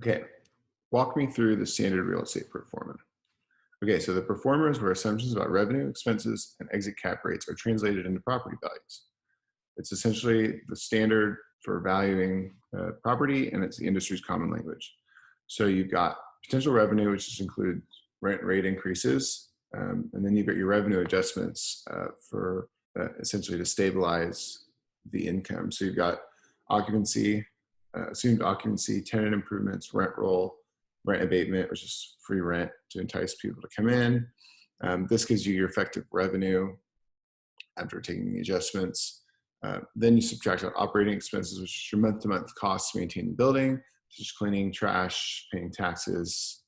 Okay, walk me through the standard real estate pro forma. Okay, so the pro forma is where assumptions about revenue, expenses, and exit cap rates are translated into property values. It's essentially the standard for valuing property, and it's the industry's common language. So you've got potential revenue, which just includes rent rate increases, and then you've got your revenue adjustments for essentially to stabilize the income. So you've got occupancy, assumed occupancy, tenant improvements, rent roll, rent abatement, which is free rent to entice people to come in. This gives you your effective revenue after taking the adjustments. Then you subtract out operating expenses, which is your month-to-month costs to maintain the building, such as cleaning, trash, paying taxes,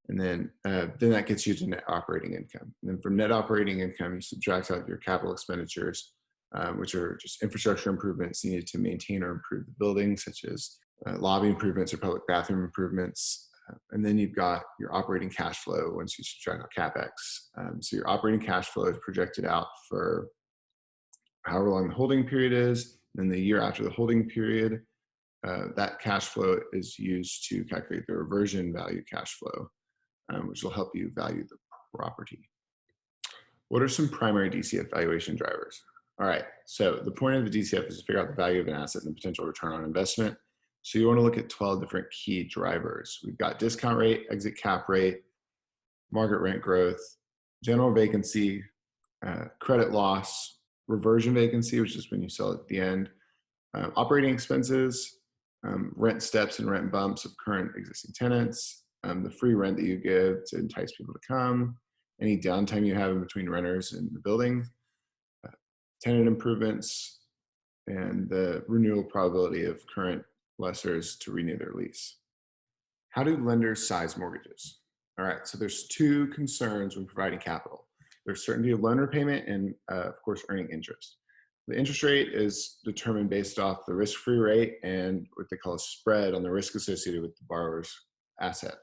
and then that gets you to net operating income. And then from net operating income, you subtract out your capital expenditures, which are just infrastructure improvements needed to maintain or improve the building, such as lobby improvements or public bathroom improvements. And then you've got your operating cash flow once you subtract out CapEx. So your operating cash flow is projected out for however long the holding period is. Then the year after the holding period, that cash flow is used to calculate the reversion value cash flow, which will help you value the property. What are some primary DCF valuation drivers? All right, so the point of the DCF is to figure out the value of an asset and the potential return on investment. So you want to look at 12 different key drivers. We've got discount rate, exit cap rate, market rent growth, general vacancy, credit loss, reversion vacancy, which is when you sell at the end, operating expenses, rent steps and rent bumps of current existing tenants, the free rent that you give to entice people to come, any downtime you have in between renters in the building, tenant improvements, and the renewal probability of current lessors to renew their lease. How do lenders size mortgages? All right, so there's two concerns when providing capital. There's certainty of loan repayment and, of course, earning interest. The interest rate is determined based off the risk-free rate and what they call a spread on the risk associated with the borrower's asset.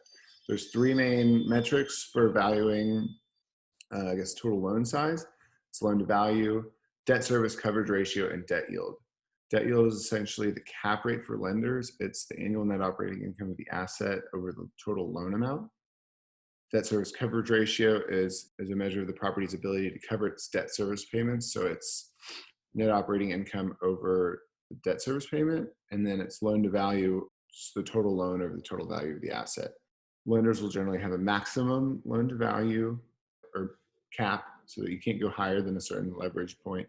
There's three main metrics for valuing, total loan size. It's loan to value, debt service coverage ratio, and debt yield. Debt yield is essentially the cap rate for lenders. It's the annual net operating income of the asset over the total loan amount. Debt service coverage ratio is a measure of the property's ability to cover its debt service payments. So it's net operating income over the debt service payment. And then it's loan to value, just the total loan over the total value of the asset. Lenders will generally have a maximum loan to value or cap so that you can't go higher than a certain leverage point.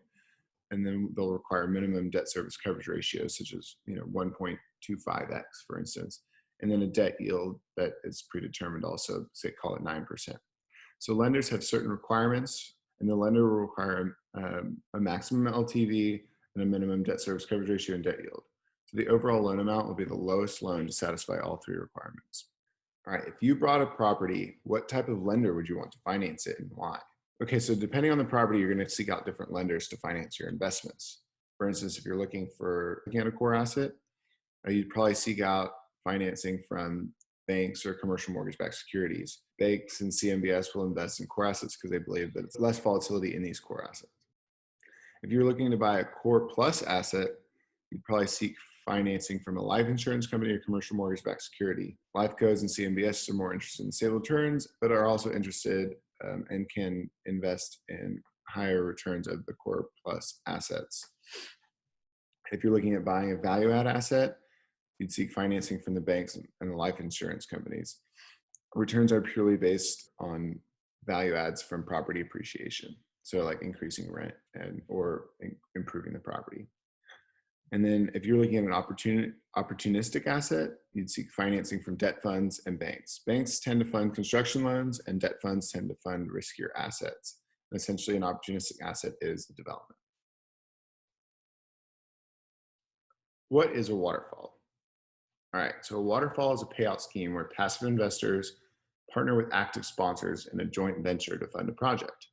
And then they'll require minimum debt service coverage ratios, such as 1.25x, for instance, and then a debt yield that is predetermined also, say, call it 9%. So lenders have certain requirements, and the lender will require a maximum LTV and a minimum debt service coverage ratio and debt yield. So the overall loan amount will be the lowest loan to satisfy all three requirements. All right, if you bought a property, what type of lender would you want to finance it and why? Okay, so depending on the property, you're going to seek out different lenders to finance your investments. For instance, if you're looking at a core asset, you'd probably seek out financing from banks or commercial mortgage-backed securities. Banks and CMBS will invest in core assets because they believe that it's less volatility in these core assets. If you're looking to buy a core plus asset, you'd probably seek financing from a life insurance company or commercial mortgage-backed security. Life cos and CMBS are more interested in stable returns, but are also interested and can invest in higher returns of the core plus assets. If you're looking at buying a value add asset, you'd seek financing from the banks and the life insurance companies. Returns are purely based on value adds from property appreciation. So like increasing rent or improving the property. And then if you're looking at an opportunistic asset, you'd seek financing from debt funds and banks. Banks tend to fund construction loans and debt funds tend to fund riskier assets. And essentially an opportunistic asset is the development. What is a waterfall? All right, so a waterfall is a payout scheme where passive investors partner with active sponsors in a joint venture to fund a project.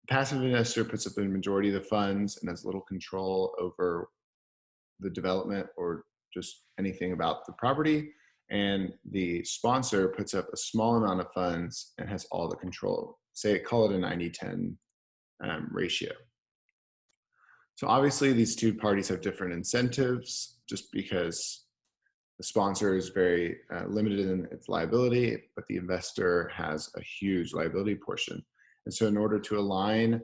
The passive investor puts up the majority of the funds and has little control over the development or just anything about the property, and the sponsor puts up a small amount of funds and has all the control. Call it a 90-10 ratio. So obviously these two parties have different incentives just because The sponsor is very limited in its liability, but the investor has a huge liability portion. And so in order to align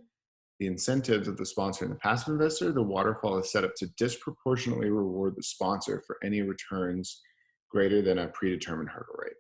the incentives of the sponsor and the passive investor, the waterfall is set up to disproportionately reward the sponsor for any returns greater than a predetermined hurdle rate.